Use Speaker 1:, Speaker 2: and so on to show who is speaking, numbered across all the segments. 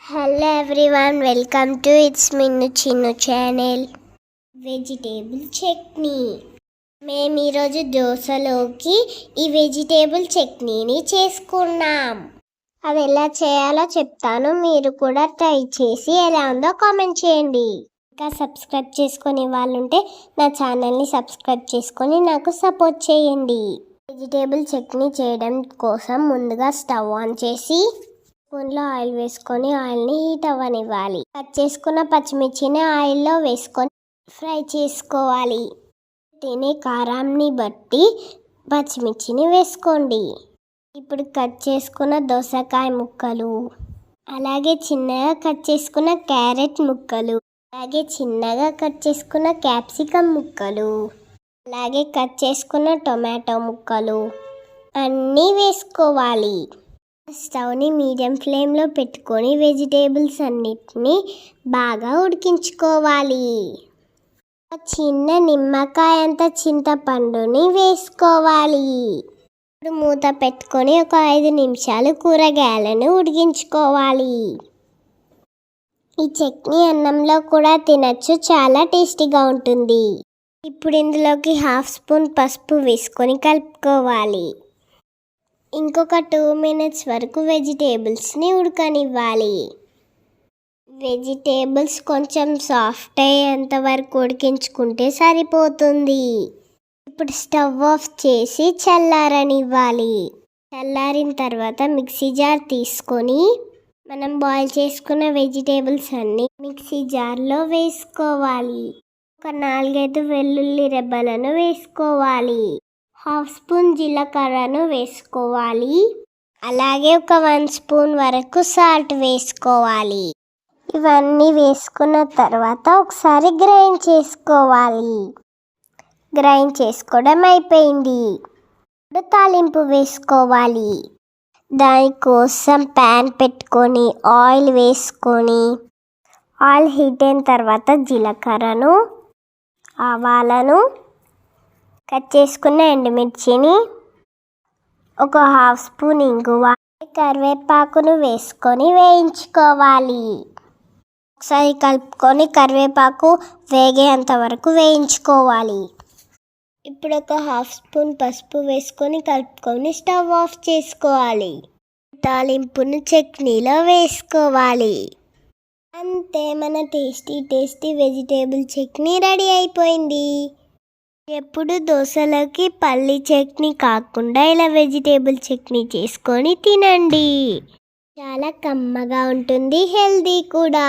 Speaker 1: Hello everyone, welcome to It's Minnu Chinnu channel. Vegetable chutney. మేము ఈరోజు దోశలోకి ఈ వెజిటేబుల్ చట్నీని చేసుకున్నాం. అది ఎలా చేయాలో చెప్తాను, మీరు కూడా ట్రై చేసి ఎలా ఉందో కామెంట్ చేయండి. ఇంకా సబ్స్క్రైబ్ చేసుకునే వాళ్ళు ఉంటే నా ఛానల్ని సబ్స్క్రైబ్ చేసుకొని నాకు సపోర్ట్ చేయండి. వెజిటేబుల్ చట్నీ చేయడం కోసం ముందుగా స్టవ్ ఆన్ చేసి స్పూన్లో ఆయిల్ వేసుకొని ఆయిల్ని హీట్ అవ్వనివ్వాలి. కట్ చేసుకున్న పచ్చిమిర్చిని ఆయిల్లో వేసుకొని ఫ్రై చేసుకోవాలి. తినే కారాన్ని బట్టి పచ్చిమిర్చిని వేసుకోండి. ఇప్పుడు కట్ చేసుకున్న దోసకాయ ముక్కలు, అలాగే చిన్నగా కట్ చేసుకున్న క్యారెట్ ముక్కలు, అలాగే చిన్నగా కట్ చేసుకున్న క్యాప్సికమ్ ముక్కలు, అలాగే కట్ చేసుకున్న టొమాటో ముక్కలు అన్నీ వేసుకోవాలి. స్టవ్ని మీడియం ఫ్లేమ్లో పెట్టుకొని వెజిటేబుల్స్ అన్నిటినీ బాగా ఉడికించుకోవాలి. చిన్న నిమ్మకాయ అంత చింతపండుని వేసుకోవాలి. ఇప్పుడు మూత పెట్టుకొని ఒక 5 నిమిషాలు కూరగాయలను ఉడికించుకోవాలి. ఈ చట్నీ అన్నంలో కూడా తినచ్చు, చాలా టేస్టీగా ఉంటుంది. ఇప్పుడు ఇందులోకి 1/2 స్పూన్ పసుపు వేసుకొని కలుపుకోవాలి. ఇంకొక 2 మినిట్స్ వరకు వెజిటేబుల్స్ని ఉడకనివ్వాలి. వెజిటేబుల్స్ కొంచెం సాఫ్ట్ అయ్యేంత వరకు ఉడికించుకుంటే సరిపోతుంది. ఇప్పుడు స్టవ్ ఆఫ్ చేసి చల్లారనివ్వాలి. చల్లారిన తర్వాత మిక్సీ జార్ తీసుకొని మనం బాయిల్ చేసుకున్న వెజిటేబుల్స్ అన్నీ మిక్సీ జార్లో వేసుకోవాలి. ఒక 4-5 వెల్లుల్లి రెబ్బలను వేసుకోవాలి. 1/2 స్పూన్ జీలకర్రను వేసుకోవాలి. అలాగే ఒక 1 స్పూన్ వరకు సాల్ట్ వేసుకోవాలి. ఇవన్నీ వేసుకున్న తర్వాత ఒకసారి గ్రైండ్ చేసుకోవాలి. గ్రైండ్ చేసుకోవడం అయిపోయింది. ఇప్పుడు తాలింపు వేసుకోవాలి. దానికోసం ప్యాన్ పెట్టుకొని ఆయిల్ వేసుకొని ఆయిల్ హీట్ అయిన తర్వాత జీలకర్రను, ఆవాలను, కట్ చేసుకున్న ఎండుమిర్చిని, ఒక 1/2 స్పూన్ ఇంగువ, కరివేపాకును వేసుకొని వేయించుకోవాలి. ఒకసారి కలుపుకొని కరివేపాకు వేగేంత వరకు వేయించుకోవాలి. ఇప్పుడు ఒక 1/2 స్పూన్ పసుపు వేసుకొని కలుపుకొని స్టవ్ ఆఫ్ చేసుకోవాలి. తాలింపును చట్నీలో వేసుకోవాలి. అంతే, మన టేస్టీ వెజిటేబుల్ చట్నీ రెడీ అయిపోయింది. ఎప్పుడు దోశలోకి పల్లి చట్నీ కాకుండా ఇలా వెజిటేబుల్ చట్నీ చేసుకొని తినండి. చాలా కమ్మగా ఉంటుంది, హెల్దీ కూడా.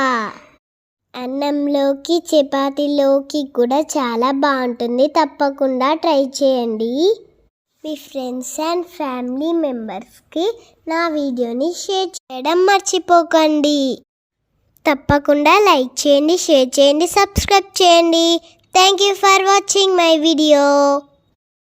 Speaker 1: అన్నంలోకి చపాతీలోకి కూడా చాలా బాగుంటుంది. తప్పకుండా ట్రై చేయండి. మీ ఫ్రెండ్స్ అండ్ ఫ్యామిలీ మెంబర్స్కి నా వీడియోని షేర్ చేయడం మర్చిపోకండి. తప్పకుండా లైక్ చేయండి, షేర్ చేయండి, సబ్స్క్రైబ్ చేయండి. Thank you for watching my video.